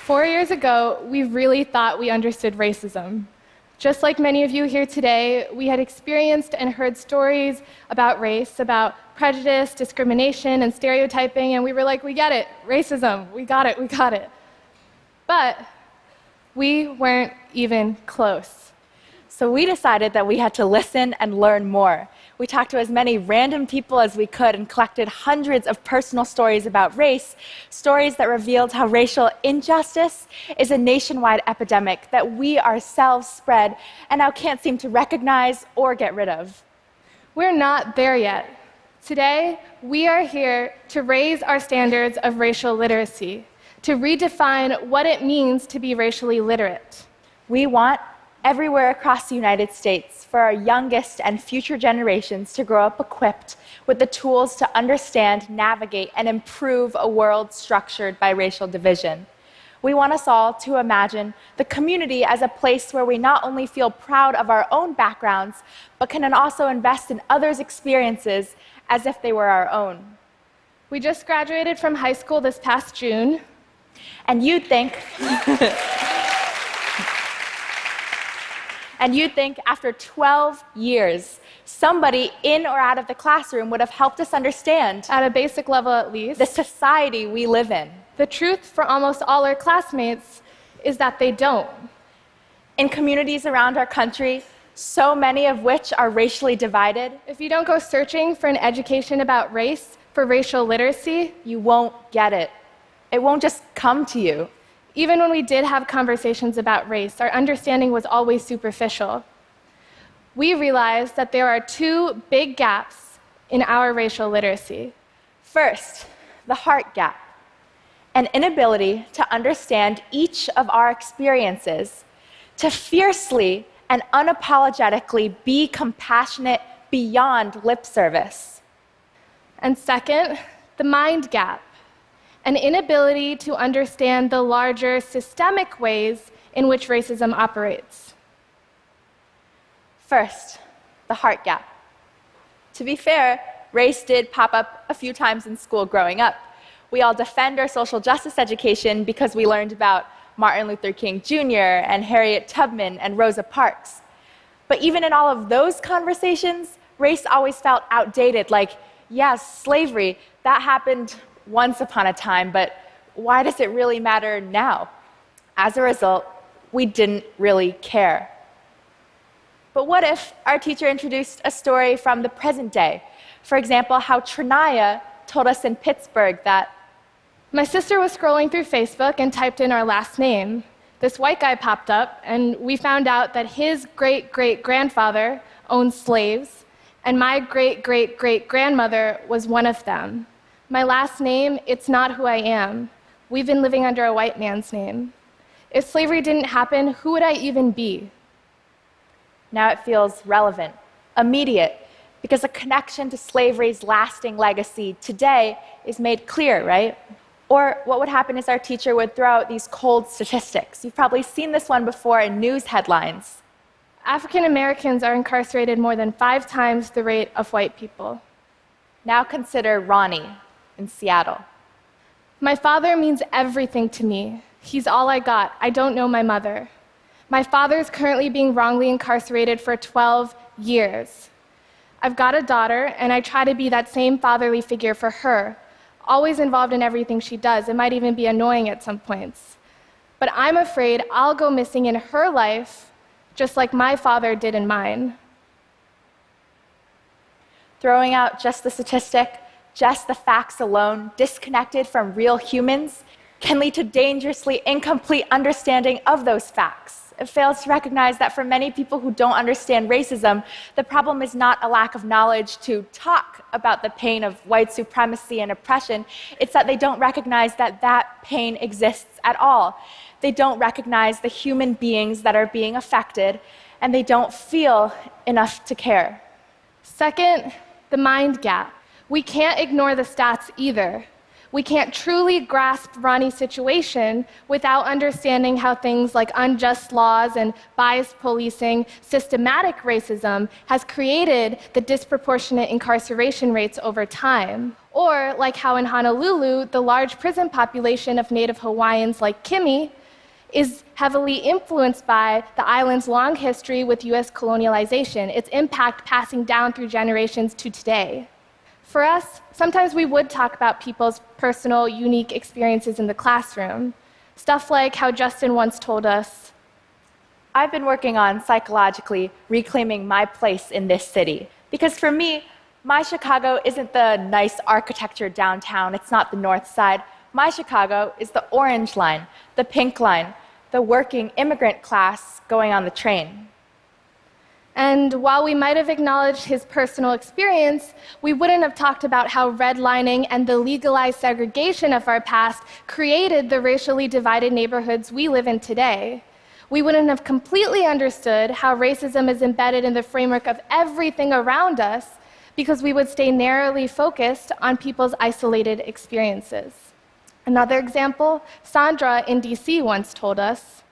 4 years ago, we really thought we understood racism. Just like many of you here today, we had experienced and heard stories about race, about prejudice, discrimination, and stereotyping, and we were like, we get it, racism, we got it, we got it. But we weren't even close. So we decided that we had to listen and learn more. We talked to as many random people as we could and collected hundreds of personal stories about race, stories that revealed how racial injustice is a nationwide epidemic that we ourselves spread and now can't seem to recognize or get rid of. We're not there yet. Today, we are here to raise our standards of racial literacy, to redefine what it means to be racially literate. We want everywhere across the United States for our youngest and future generations to grow up equipped with the tools to understand, navigate, and improve a world structured by racial division. We want us all to imagine the community as a place where we not only feel proud of our own backgrounds, but can also invest in others' experiences as if they were our own. We just graduated from high school this past June. And you'd think after 12 years, somebody in or out of the classroom would have helped us understand, at a basic level at least, the society we live in. The truth for almost all our classmates is that they don't. In communities around our country, so many of which are racially divided, if you don't go searching for an education about race, for racial literacy, you won't get it. It won't just come to you. Even when we did have conversations about race, our understanding was always superficial. We realized that there are two big gaps in our racial literacy. First, the heart gap, an inability to understand each of our experiences, to fiercely and unapologetically be compassionate beyond lip service. And second, the mind gap, an inability to understand the larger systemic ways in which racism operates. First, the heart gap. To be fair, race did pop up a few times in school growing up. We all defend our social justice education because we learned about Martin Luther King Jr. and Harriet Tubman and Rosa Parks. But even in all of those conversations, race always felt outdated, like, yes, slavery, that happened once upon a time, but why does it really matter now? As a result, we didn't really care. But what if our teacher introduced a story from the present day? For example, how Trinaya told us in Pittsburgh that my sister was scrolling through Facebook and typed in our last name. This white guy popped up, and we found out that his great-great-grandfather owned slaves, and my great-great-great-grandmother was one of them. My last name, it's not who I am. We've been living under a white man's name. If slavery didn't happen, who would I even be? Now it feels relevant, immediate, because a connection to slavery's lasting legacy today is made clear, right? Or what would happen is our teacher would throw out these cold statistics. You've probably seen this one before in news headlines. African Americans are incarcerated more than 5 times the rate of white people. Now consider Ronnie in Seattle. My father means everything to me. He's all I got. I don't know my mother. My father is currently being wrongly incarcerated for 12 years. I've got a daughter, and I try to be that same fatherly figure for her, always involved in everything she does. It might even be annoying at some points. But I'm afraid I'll go missing in her life, just like my father did in mine. Throwing out just the statistic, just the facts alone, disconnected from real humans, can lead to dangerously incomplete understanding of those facts. It fails to recognize that for many people who don't understand racism, the problem is not a lack of knowledge to talk about the pain of white supremacy and oppression. It's that they don't recognize that that pain exists at all. They don't recognize the human beings that are being affected, and they don't feel enough to care. Second, the mind gap. We can't ignore the stats either. We can't truly grasp Ronnie's situation without understanding how things like unjust laws and biased policing, systematic racism has created the disproportionate incarceration rates over time. Or like how in Honolulu, the large prison population of Native Hawaiians like Kimmy is heavily influenced by the island's long history with US colonialization, its impact passing down through generations to today. For us, sometimes we would talk about people's personal, unique experiences in the classroom. Stuff like how Justin once told us, I've been working on psychologically reclaiming my place in this city. Because for me, my Chicago isn't the nice architecture downtown, it's not the north side. My Chicago is the orange line, the pink line, the working immigrant class going on the train. And while we might have acknowledged his personal experience, we wouldn't have talked about how redlining and the legalized segregation of our past created the racially divided neighborhoods we live in today. We wouldn't have completely understood how racism is embedded in the framework of everything around us because we would stay narrowly focused on people's isolated experiences. Another example, Sandra in DC once told us,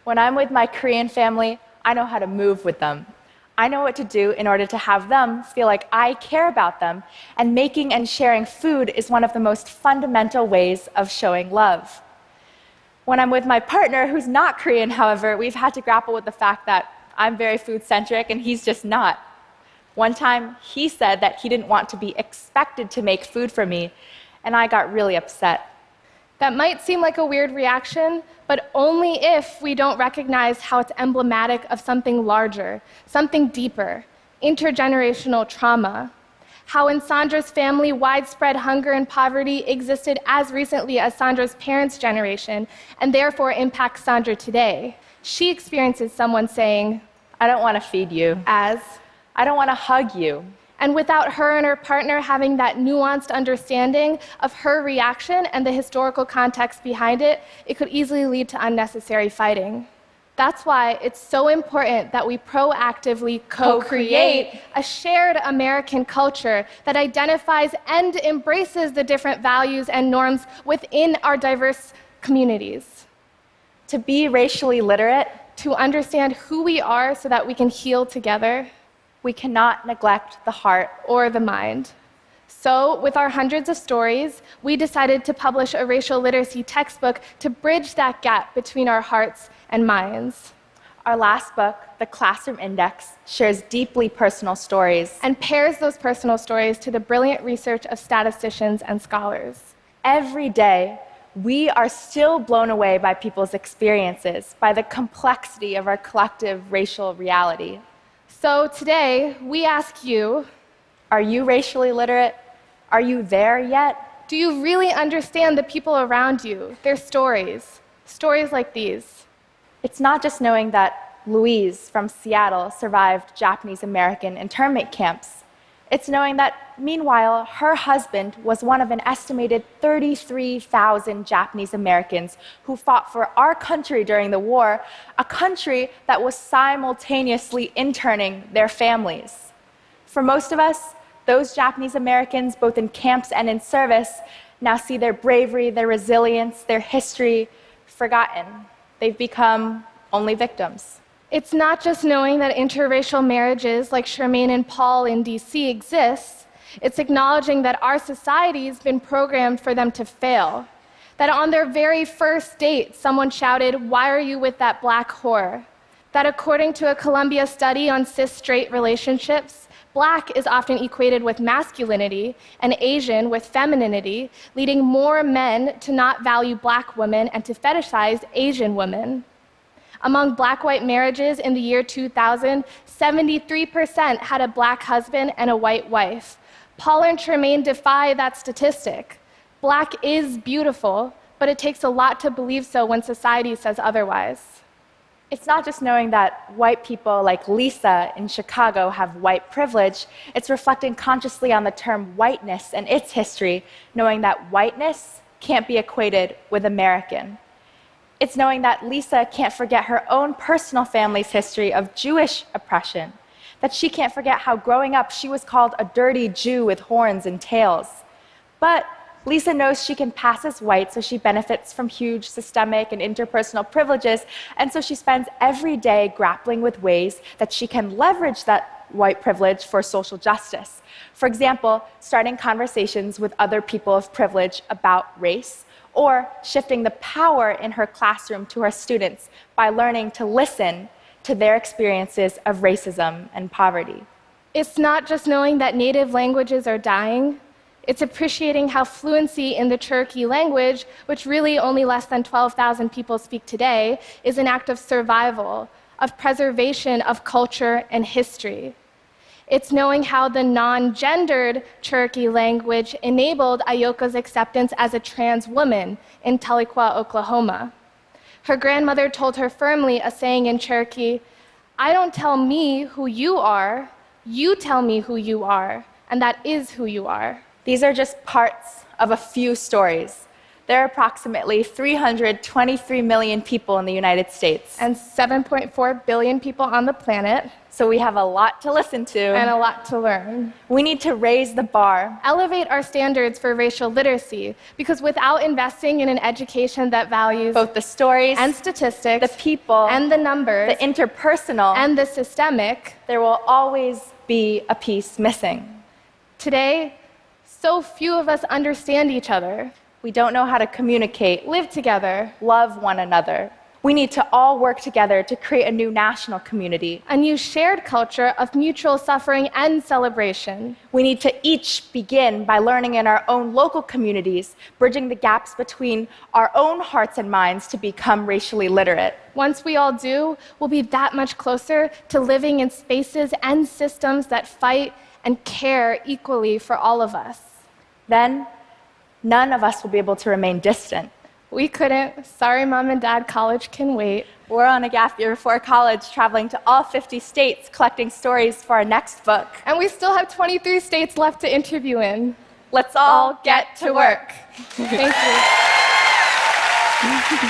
when I'm with my Korean family, I know how to move with them. I know what to do in order to have them feel like I care about them, and making and sharing food is one of the most fundamental ways of showing love. When I'm with my partner, who's not Korean, however, we've had to grapple with the fact that I'm very food-centric and he's just not. One time, he said that he didn't want to be expected to make food for me, and I got really upset. That might seem like a weird reaction, but only if we don't recognize how it's emblematic of something larger, something deeper, intergenerational trauma. How in Sandra's family, widespread hunger and poverty existed as recently as Sandra's parents' generation, and therefore impacts Sandra today. She experiences someone saying, I don't want to feed you. As, I don't want to hug you. And without her and her partner having that nuanced understanding of her reaction and the historical context behind it, it could easily lead to unnecessary fighting. That's why it's so important that we proactively co-create a shared American culture that identifies and embraces the different values and norms within our diverse communities. To be racially literate, to understand who we are so that we can heal together, we cannot neglect the heart or the mind. So, with our hundreds of stories, we decided to publish a racial literacy textbook to bridge that gap between our hearts and minds. Our last book, The Classroom Index, shares deeply personal stories and pairs those personal stories to the brilliant research of statisticians and scholars. Every day, we are still blown away by people's experiences, by the complexity of our collective racial reality. So today, we ask you, are you racially literate? Are you there yet? Do you really understand the people around you, their stories? Stories like these. It's not just knowing that Louise from Seattle survived Japanese American internment camps. It's knowing that, meanwhile, her husband was one of an estimated 33,000 Japanese Americans who fought for our country during the war, a country that was simultaneously interning their families. For most of us, those Japanese Americans, both in camps and in service, now see their bravery, their resilience, their history forgotten. They've become only victims. It's not just knowing that interracial marriages like Charmaine and Paul in DC exist. It's acknowledging that our society's been programmed for them to fail. That on their very first date, someone shouted, "Why are you with that black whore?" That according to a Columbia study on cis-straight relationships, black is often equated with masculinity and Asian with femininity, leading more men to not value black women and to fetishize Asian women. Among black-white marriages in the year 2000, 73% had a black husband and a white wife. Paul and Charmaine defy that statistic. Black is beautiful, but it takes a lot to believe so when society says otherwise. It's not just knowing that white people like Lisa in Chicago have white privilege, it's reflecting consciously on the term whiteness and its history, knowing that whiteness can't be equated with American. It's knowing that Lisa can't forget her own personal family's history of Jewish oppression, that she can't forget how growing up she was called a dirty Jew with horns and tails. But Lisa knows she can pass as white, so she benefits from huge systemic and interpersonal privileges, and so she spends every day grappling with ways that she can leverage that white privilege for social justice. For example, starting conversations with other people of privilege about race, or shifting the power in her classroom to her students by learning to listen to their experiences of racism and poverty. It's not just knowing that native languages are dying, it's appreciating how fluency in the Cherokee language, which really only less than 12,000 people speak today, is an act of survival, of preservation of culture and history. It's knowing how the non-gendered Cherokee language enabled Ayoka's acceptance as a trans woman in Tahlequah, Oklahoma. Her grandmother told her firmly a saying in Cherokee, "I don't tell me who you are, you tell me who you are, and that is who you are." These are just parts of a few stories. There are approximately 323 million people in the United States. And 7.4 billion people on the planet. So we have a lot to listen to. And a lot to learn. We need to raise the bar. Elevate our standards for racial literacy, because without investing in an education that values both the stories and statistics, the people and the numbers, the interpersonal, and the systemic, there will always be a piece missing. Today, so few of us understand each other. We don't know how to communicate, live together, love one another. We need to all work together to create a new national community. A new shared culture of mutual suffering and celebration. We need to each begin by learning in our own local communities, bridging the gaps between our own hearts and minds to become racially literate. Once we all do, we'll be that much closer to living in spaces and systems that fight and care equally for all of us. Then, none of us will be able to remain distant. We couldn't. Sorry, Mom and Dad, college can wait. We're on a gap year before college, traveling to all 50 states, collecting stories for our next book. And we still have 23 states left to interview in. Let's all get to work. Thank you.